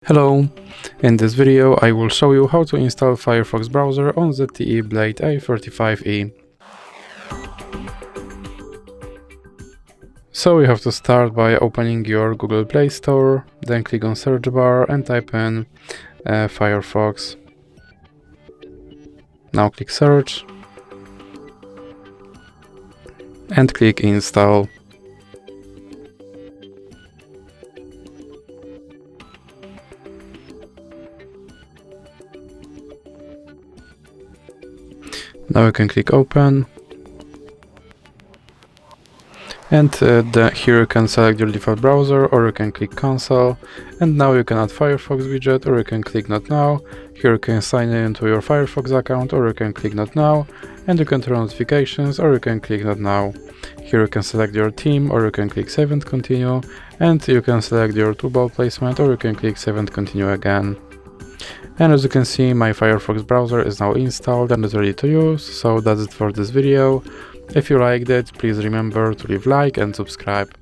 Hello! In this video I will show you how to install Firefox browser on ZTE Blade A35e. So you have to start by opening your Google Play Store, then click on search bar and type in Firefox. Now click search and click install. Now you can click open, and here you can select your default browser, or you can click cancel, and now you can add Firefox widget, or you can click not now. Here you can sign in to your Firefox account, or you can click not now, and you can turn on notifications, or you can click not now. Here you can select your theme, or you can click save and continue, and you can select your toolbar placement, or you can click save and continue again. And as you can see, my Firefox browser is now installed and is ready to use, so that's it for this video. If you liked it, please remember to leave a like and subscribe.